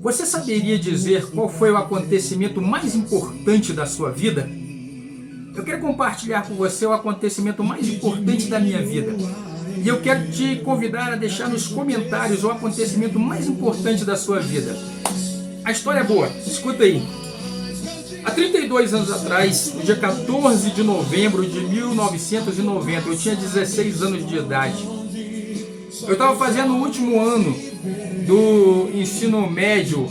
Você saberia dizer qual foi o acontecimento mais importante da sua vida? Eu quero compartilhar com você o acontecimento mais importante da minha vida. E eu quero te convidar a deixar nos comentários o acontecimento mais importante da sua vida. A história é boa, escuta aí. Há 32 anos atrás, no dia 14 de novembro de 1990, eu tinha 16 anos de idade. Eu estava fazendo o último ano do ensino médio,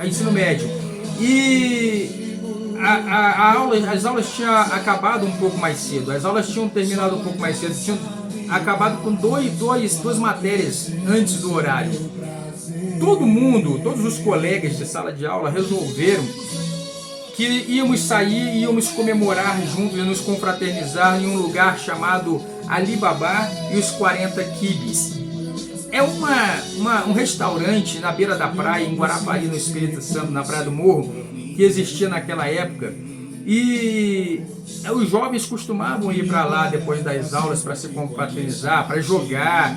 ensino médio, e as aulas tinham acabado um pouco mais cedo, as aulas tinham terminado um pouco mais cedo, tinham acabado com duas matérias antes do horário. Todo mundo, todos os colegas de sala de aula resolveram que íamos sair, íamos comemorar juntos e nos confraternizar em um lugar chamado Alibaba e os 40 Quibes. É um restaurante na beira da praia, em Guarapari, no Espírito Santo, na Praia do Morro, que existia naquela época. E os jovens costumavam ir para lá depois das aulas para se confraternizar, para jogar,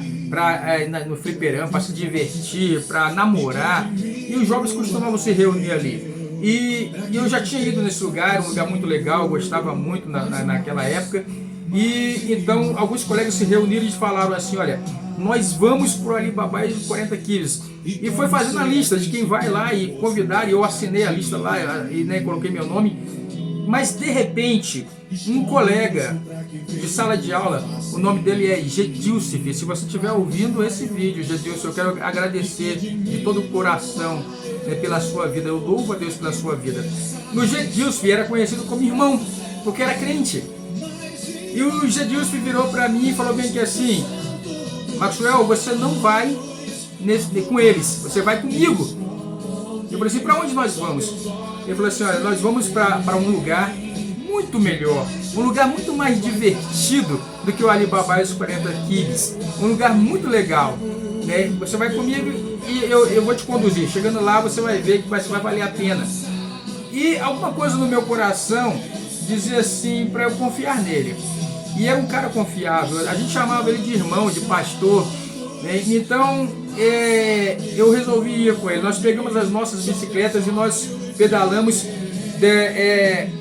no fliperama, para se divertir, para namorar. E os jovens costumavam se reunir ali. E eu já tinha ido nesse lugar, um lugar muito legal, eu gostava muito naquela época. E então alguns colegas se reuniram e falaram assim: olha, nós vamos para o Alibaba e 40 quilos. E foi fazendo a lista de quem vai lá e convidar, e eu assinei a lista lá e coloquei meu nome. Mas de repente, um colega de sala de aula, o nome dele é Gedilce. Se você estiver ouvindo esse vídeo, Gedilce, eu quero agradecer de todo o coração pela sua vida. Eu louvo a Deus pela sua vida. O Gedilce era conhecido como irmão, porque era crente. E o Gedilce virou para mim e falou bem que assim: Maxwell, você não vai com eles, você vai comigo. Eu falei assim: para onde nós vamos? Ele falou assim: olha, nós vamos para um lugar muito melhor, um lugar muito mais divertido do que o Alibaba e os 40 Quibes, um lugar muito legal, né? Você vai comigo e eu vou te conduzir. Chegando lá você vai ver que vai valer a pena. E alguma coisa no meu coração dizia assim para eu confiar nele. E era um cara confiável, a gente chamava ele de irmão, de pastor, né? Então eu resolvi ir com ele. Nós pegamos as nossas bicicletas e nós pedalamos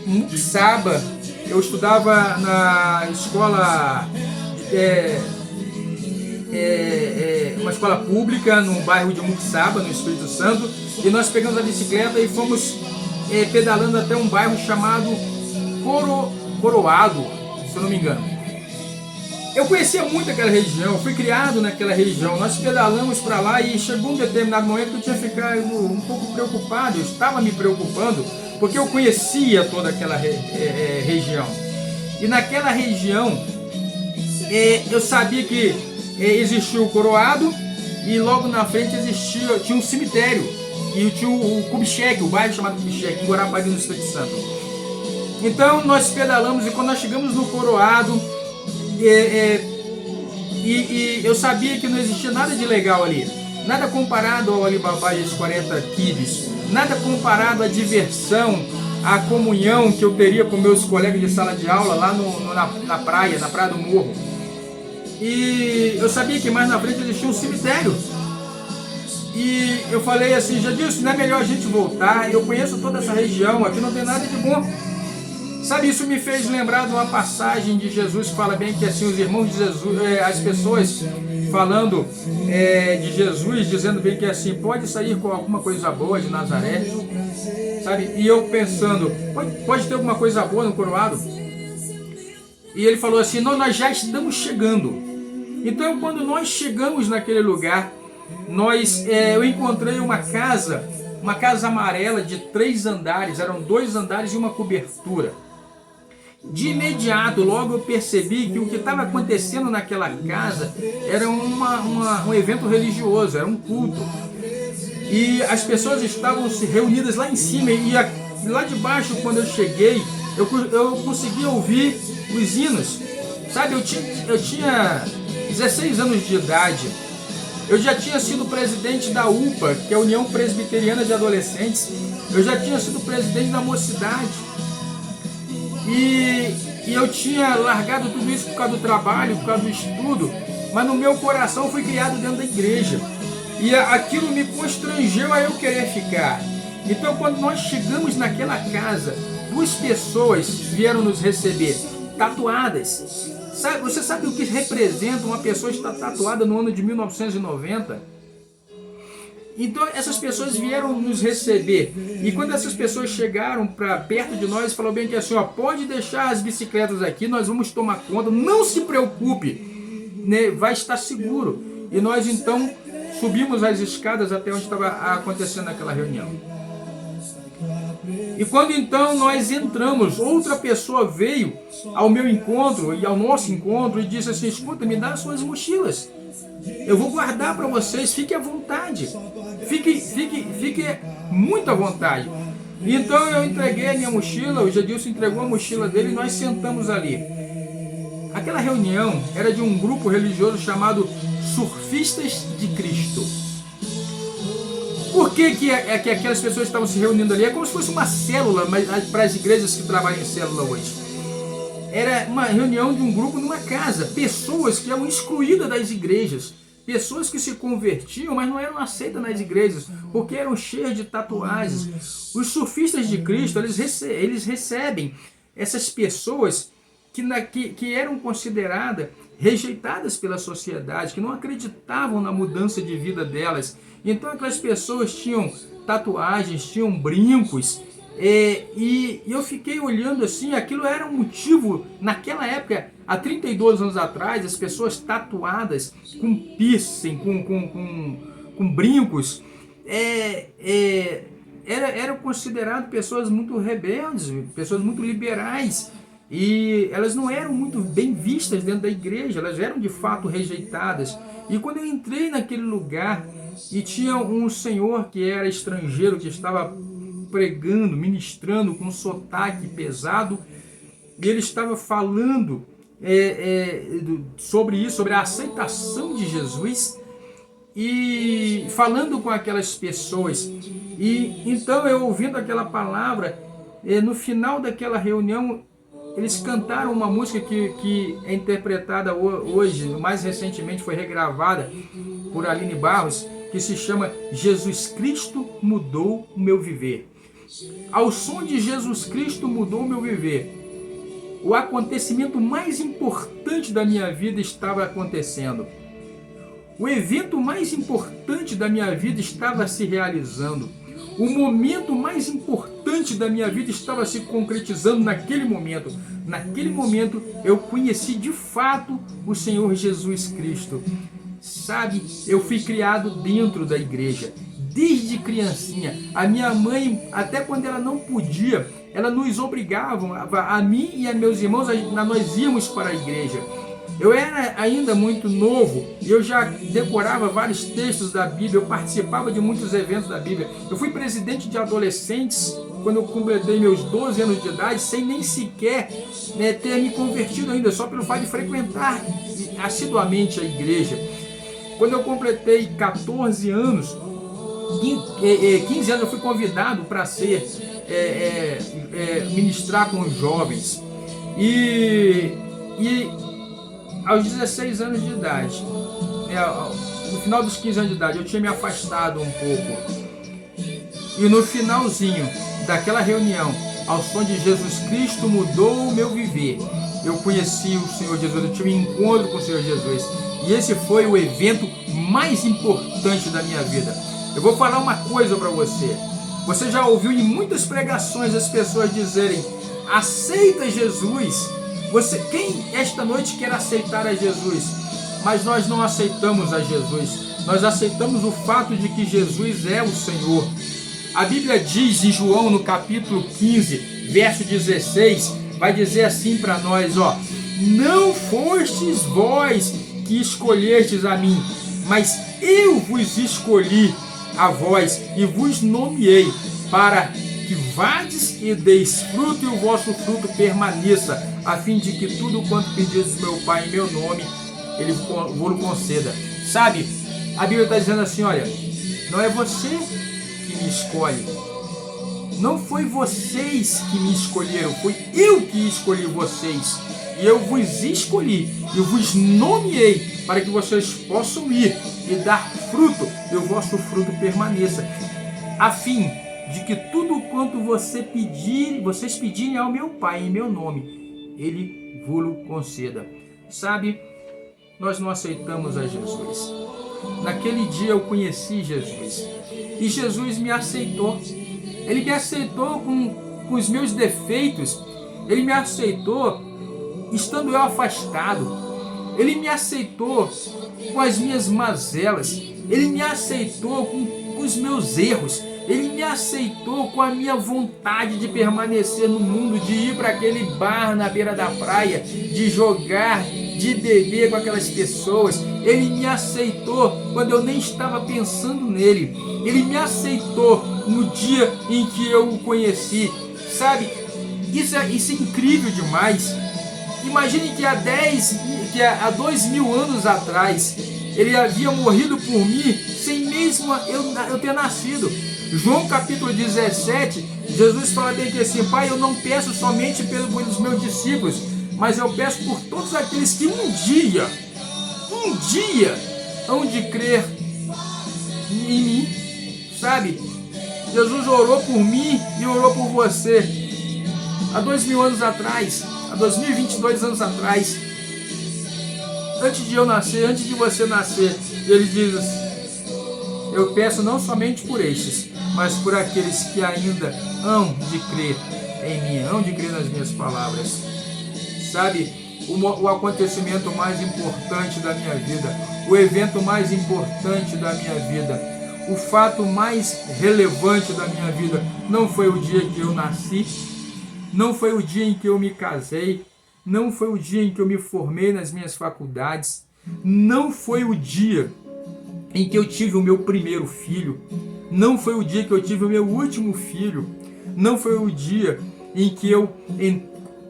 Muxaba. Eu estudava na escola, uma escola pública no bairro de Muxaba, no Espírito Santo, e nós pegamos a bicicleta e fomos pedalando até um bairro chamado Coroado, se eu não me engano. Eu conhecia muito aquela região, fui criado naquela região. Nós pedalamos para lá e chegou um determinado momento que eu tinha ficado um pouco preocupado. Eu estava me preocupando porque eu conhecia toda aquela região. E naquela região eu sabia que existia o Coroado e logo na frente tinha um cemitério. E tinha o Kubitschek, o bairro chamado Kubitschek, em Guarapari, no Espírito Santo. Então nós pedalamos e quando nós chegamos no Coroado, eu sabia que não existia nada de legal ali, nada comparado ao Alibaba e os 40 Quibes, nada comparado à diversão, à comunhão que eu teria com meus colegas de sala de aula lá na praia do Morro. E eu sabia que mais na frente existia um cemitério. E eu falei assim: já disse, não é melhor a gente voltar? Eu conheço toda essa região, aqui não tem nada de bom. Sabe, isso me fez lembrar de uma passagem de Jesus que fala bem que assim, os irmãos de Jesus, as pessoas falando de Jesus, dizendo bem que assim, pode sair com alguma coisa boa de Nazaré, sabe? E eu pensando, pode ter alguma coisa boa no Coroado? E ele falou assim: não, nós já estamos chegando. Então quando nós chegamos naquele lugar, eu encontrei uma casa amarela de 3 andares, eram 2 andares e uma cobertura. De imediato, logo eu percebi que o que estava acontecendo naquela casa era um evento religioso, era um culto. E as pessoas estavam se reunidas lá em cima, e lá de baixo, quando eu cheguei, eu consegui ouvir os hinos. Sabe, eu tinha 16 anos de idade. Eu já tinha sido presidente da UPA, que é a União Presbiteriana de Adolescentes. Eu já tinha sido presidente da Mocidade. E eu tinha largado tudo isso por causa do trabalho, por causa do estudo. mas no meu coração eu fui criado dentro da igreja. E aquilo me constrangeu a eu querer ficar. Então, quando nós chegamos naquela casa, 2 pessoas vieram nos receber, tatuadas. Você sabe o que representa uma pessoa estar tatuada no ano de 1990? Então essas pessoas vieram nos receber. E quando essas pessoas chegaram para perto de nós, falou bem que assim, ó, pode deixar as bicicletas aqui, nós vamos tomar conta, não se preocupe, né, vai estar seguro. E nós então subimos as escadas até onde estava acontecendo aquela reunião. E quando então nós entramos, outra pessoa veio ao meu encontro e ao nosso encontro e disse assim, escuta, me dá as suas mochilas. Eu vou guardar para vocês, fique à vontade. Fique muito à vontade. Então eu entreguei a minha mochila, o Gedilson entregou a mochila dele e nós sentamos ali. Aquela reunião era de um grupo religioso chamado Surfistas de Cristo. Por que aquelas pessoas estavam se reunindo ali? É como se fosse uma célula, mas para as igrejas que trabalham em célula hoje. Era uma reunião de um grupo numa casa, pessoas que eram excluídas das igrejas, pessoas que se convertiam, mas não eram aceitas nas igrejas, porque eram cheias de tatuagens. Os surfistas de Cristo, eles recebem essas pessoas que eram consideradas rejeitadas pela sociedade, que não acreditavam na mudança de vida delas. Então aquelas pessoas tinham tatuagens, tinham brincos, e eu fiquei olhando assim, aquilo era um motivo, naquela época, há 32 anos atrás, as pessoas tatuadas, com piercing, com brincos, eram consideradas pessoas muito rebeldes, pessoas muito liberais, e elas não eram muito bem vistas dentro da igreja, elas eram de fato rejeitadas. E quando eu entrei naquele lugar, e tinha um senhor que era estrangeiro, que estava pregando, ministrando com um sotaque pesado, e ele estava falando sobre isso, sobre a aceitação de Jesus, e falando com aquelas pessoas. E então eu ouvindo aquela palavra, no final daquela reunião, eles cantaram uma música que é interpretada hoje, mais recentemente foi regravada por Aline Barros, que se chama Jesus Cristo Mudou o Meu Viver. Ao som de Jesus Cristo Mudou o Meu Viver, o acontecimento mais importante da minha vida estava acontecendo. O evento mais importante da minha vida estava se realizando. O momento mais importante da minha vida estava se concretizando naquele momento. Naquele momento eu conheci de fato o Senhor Jesus Cristo. Sabe, eu fui criado dentro da igreja, desde criancinha. A minha mãe, até quando ela não podia, ela nos obrigava, a mim e a meus irmãos, nós íamos para a igreja. Eu era ainda muito novo e eu já decorava vários textos da Bíblia, eu participava de muitos eventos da Bíblia. Eu fui presidente de adolescentes quando eu completei meus 12 anos de idade, sem nem sequer ter me convertido ainda, só pelo fato de frequentar assiduamente a igreja. Quando eu completei 14 anos, 15 anos eu fui convidado para ministrar com os jovens. E aos 16 anos de idade, no final dos 15 anos de idade, eu tinha me afastado um pouco. E no finalzinho daquela reunião, ao som de Jesus Cristo Mudou o Meu Viver, eu conheci o Senhor Jesus, eu tive um encontro com o Senhor Jesus. E esse foi o evento mais importante da minha vida. Eu vou falar uma coisa para você. Você já ouviu em muitas pregações as pessoas dizerem: aceita Jesus. Quem esta noite quer aceitar a Jesus? Mas nós não aceitamos a Jesus. Nós aceitamos o fato de que Jesus é o Senhor. A Bíblia diz em João, no capítulo 15, verso 16, vai dizer assim para nós, ó: não fostes vós que escolhestes a mim, mas eu vos escolhi a vós e vos nomeei para que vades e deis fruto e o vosso fruto permaneça, a fim de que tudo quanto pedis meu Pai em meu nome, Ele vos conceda. Sabe, a Bíblia está dizendo assim, olha, não é você que me escolhe, não foi vocês que me escolheram, foi eu que escolhi vocês. E eu vos escolhi, eu vos nomeei para que vocês possam ir e dar fruto, e o vosso fruto permaneça, a fim de que tudo quanto vocês pedirem ao meu Pai em meu nome, Ele vos conceda. Sabe, nós não aceitamos a Jesus. Naquele dia eu conheci Jesus, e Jesus me aceitou. Ele me aceitou com os meus defeitos, Ele me aceitou estando eu afastado, Ele me aceitou com as minhas mazelas, Ele me aceitou com os meus erros, Ele me aceitou com a minha vontade de permanecer no mundo, de ir para aquele bar na beira da praia, de jogar, de beber com aquelas pessoas. Ele me aceitou quando eu nem estava pensando nele. Ele me aceitou no dia em que eu o conheci. Sabe, isso é incrível demais. Imagine que há 2000 anos atrás, Ele havia morrido por mim sem mesmo eu ter nascido. João capítulo 17, Jesus fala bem que assim: Pai, eu não peço somente pelos meus discípulos, mas eu peço por todos aqueles que um dia hão de crer em mim. Sabe, Jesus orou por mim e orou por você há 2000 anos atrás, há 2022 anos atrás, antes de eu nascer, antes de você nascer. Ele diz assim: eu peço não somente por estes, mas por aqueles que ainda hão de crer em mim, hão de crer nas minhas palavras. Sabe, o acontecimento mais importante da minha vida, o evento mais importante da minha vida, o fato mais relevante da minha vida, não foi o dia que eu nasci, não foi o dia em que eu me casei, não foi o dia em que eu me formei nas minhas faculdades, não foi o dia em que eu tive o meu primeiro filho, não foi o dia que eu tive o meu último filho, não foi o dia em que eu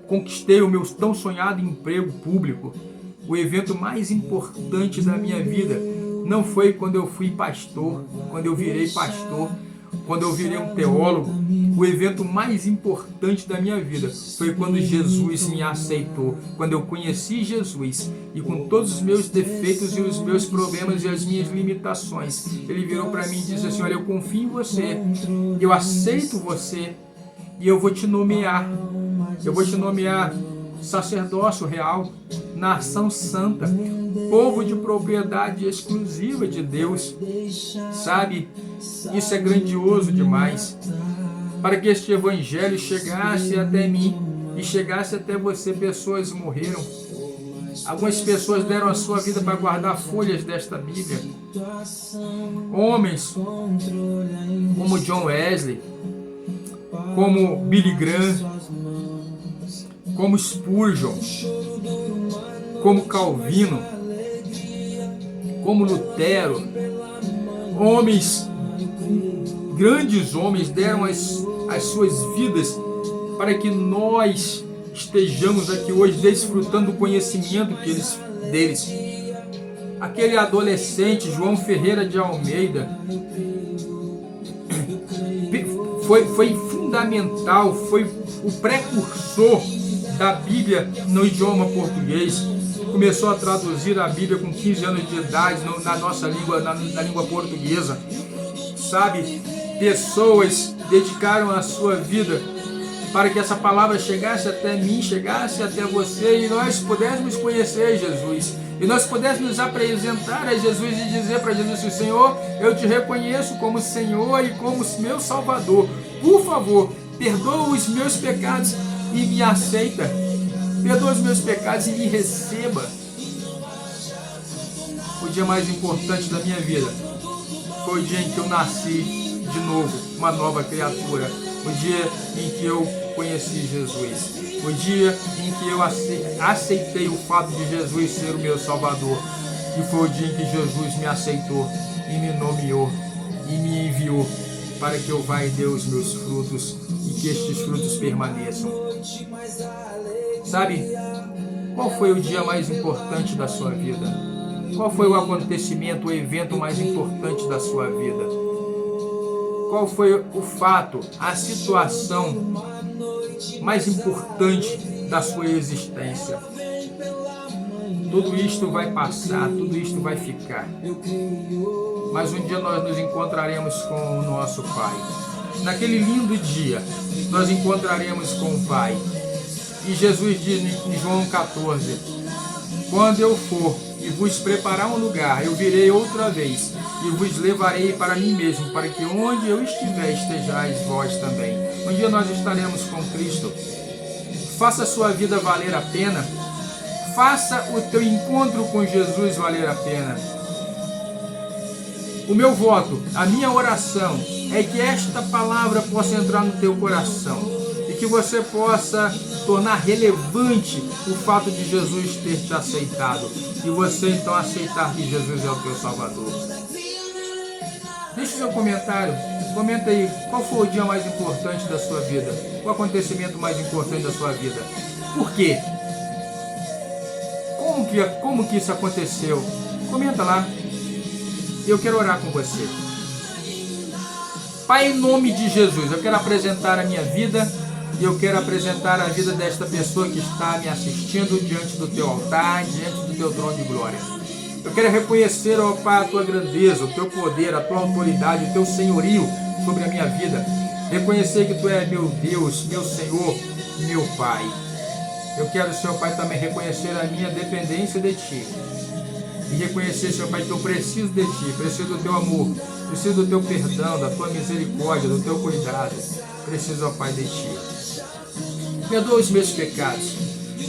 conquistei o meu tão sonhado emprego público. O evento mais importante da minha vida não foi quando eu fui pastor, quando eu virei pastor, quando eu virei um teólogo. O evento mais importante da minha vida foi quando Jesus me aceitou, quando eu conheci Jesus, e com todos os meus defeitos e os meus problemas e as minhas limitações, Ele virou para mim e disse assim: olha, eu confio em você, eu aceito você, e eu vou te nomear sacerdócio real, nação santa, povo de propriedade exclusiva de Deus. Sabe, isso é grandioso demais. Para que este evangelho chegasse até mim e chegasse até você, pessoas morreram. Algumas pessoas deram a sua vida para guardar folhas desta Bíblia. Homens como John Wesley, como Billy Graham, como Spurgeon, como Calvino, como Lutero, grandes homens deram as suas vidas para que nós estejamos aqui hoje desfrutando do conhecimento deles. Aquele adolescente João Ferreira de Almeida foi fundamental, foi o precursor da Bíblia no idioma português. Começou a traduzir a Bíblia com 15 anos de idade na nossa língua, na língua portuguesa. Sabe, pessoas dedicaram a sua vida para que essa palavra chegasse até mim, chegasse até você, e nós pudéssemos conhecer Jesus, e nós pudéssemos apresentar a Jesus e dizer para Jesus: Senhor, eu te reconheço como Senhor e como meu Salvador. Por favor, perdoa os meus pecados e me aceita. Perdoa os meus pecados e me receba. O dia mais importante da minha vida foi o dia em que eu nasci de novo, uma nova criatura. O dia em que eu conheci Jesus. O dia em que eu aceitei o fato de Jesus ser o meu Salvador. E foi o dia em que Jesus me aceitou e me nomeou e me enviou para que eu vá e dê os meus frutos e que estes frutos permaneçam. Sabe, qual foi o dia mais importante da sua vida? Qual foi o acontecimento, o evento mais importante da sua vida? Qual foi o fato, a situação mais importante da sua existência? Tudo isto vai passar, tudo isto vai ficar. Mas um dia nós nos encontraremos com o nosso Pai. Naquele lindo dia, nós encontraremos com o Pai. E Jesus diz em João 14, quando eu for e vos preparar um lugar, eu virei outra vez e vos levarei para mim mesmo, para que onde eu estiver, estejais vós também. Um dia nós estaremos com Cristo. Faça a sua vida valer a pena. Faça o teu encontro com Jesus valer a pena. O meu voto, a minha oração é que esta palavra possa entrar no teu coração e que você possa tornar relevante o fato de Jesus ter te aceitado e você então aceitar que Jesus é o teu Salvador. Deixe seu comentário, comenta aí qual foi o dia mais importante da sua vida, o acontecimento mais importante da sua vida, por quê? Como que isso aconteceu? Comenta lá. Eu quero orar com você. Pai, em nome de Jesus, eu quero apresentar a minha vida e eu quero apresentar a vida desta pessoa que está me assistindo diante do teu altar, diante do teu trono de glória. Eu quero reconhecer, ó Pai, a tua grandeza, o teu poder, a tua autoridade, o teu senhorio sobre a minha vida. Reconhecer que tu és meu Deus, meu Senhor, meu Pai. Eu quero, Senhor Pai, também reconhecer a minha dependência de Ti. E reconhecer, Senhor Pai, que eu preciso de Ti, preciso do Teu amor, preciso do Teu perdão, da Tua misericórdia, do Teu cuidado. Preciso, ó Pai, de Ti. Perdoa os meus pecados.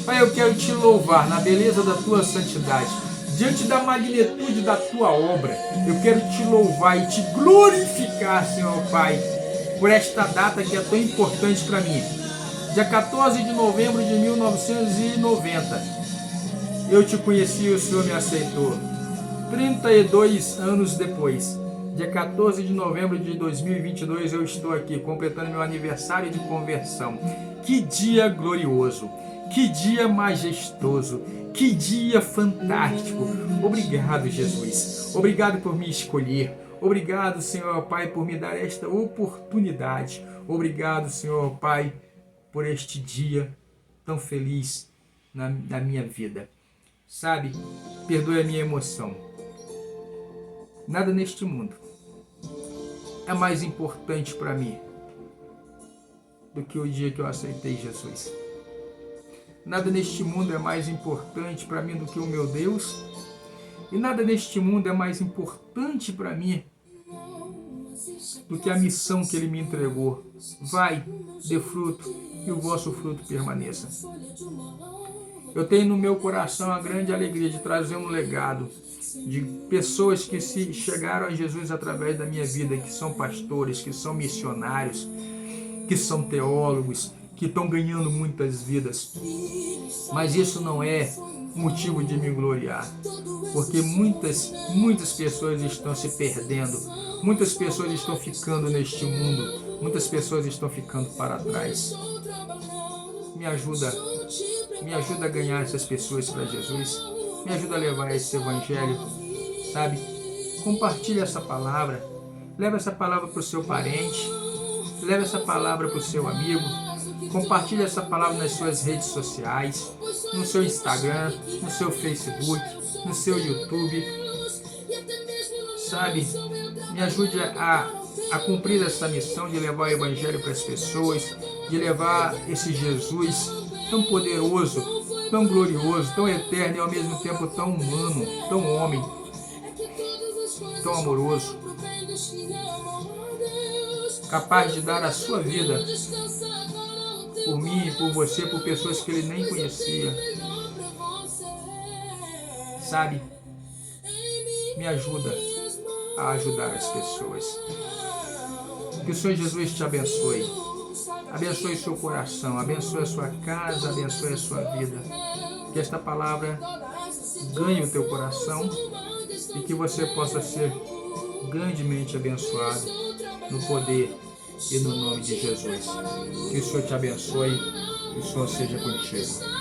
Pai, eu quero Te louvar na beleza da Tua santidade. Diante da magnitude da Tua obra, eu quero Te louvar e Te glorificar, Senhor Pai, por esta data que é tão importante para mim. Dia 14 de novembro de 1990, eu Te conheci e o Senhor me aceitou. 32 anos depois, dia 14 de novembro de 2022, eu estou aqui, completando meu aniversário de conversão. Que dia glorioso, que dia majestoso, que dia fantástico. Obrigado, Jesus. Obrigado por me escolher. Obrigado, Senhor Pai, por me dar esta oportunidade. Obrigado, Senhor Pai, por este dia tão feliz na minha vida. Sabe, perdoe a minha emoção. Nada neste mundo é mais importante para mim do que o dia que eu aceitei Jesus. Nada neste mundo é mais importante para mim do que o meu Deus. E nada neste mundo é mais importante para mim do que a missão que Ele me entregou. Vai, dê fruto e o vosso fruto permaneça. Eu tenho no meu coração a grande alegria de trazer um legado de pessoas que se chegaram a Jesus através da minha vida, que são pastores, que são missionários, que são teólogos, que estão ganhando muitas vidas. Mas isso não é motivo de me gloriar, porque muitas pessoas estão se perdendo, muitas pessoas estão ficando neste mundo, muitas pessoas estão ficando para trás. Me ajuda a ganhar essas pessoas para Jesus, me ajuda a levar esse evangelho, sabe? Compartilha essa palavra, leva essa palavra para o seu parente, leva essa palavra para o seu amigo, compartilha essa palavra nas suas redes sociais, no seu Instagram, no seu Facebook, no seu YouTube, sabe? Me ajude a cumprir essa missão de levar o evangelho para as pessoas, de levar esse Jesus tão poderoso, tão glorioso, tão eterno e ao mesmo tempo tão humano, tão homem, tão amoroso, capaz de dar a sua vida por mim, por você, por pessoas que Ele nem conhecia. Sabe? Me ajuda a ajudar as pessoas. Que o Senhor Jesus te abençoe. Abençoe seu coração, abençoe a sua casa, abençoe a sua vida. Que esta palavra ganhe o teu coração e que você possa ser grandemente abençoado no poder e no nome de Jesus. Que o Senhor te abençoe e o Senhor seja contigo.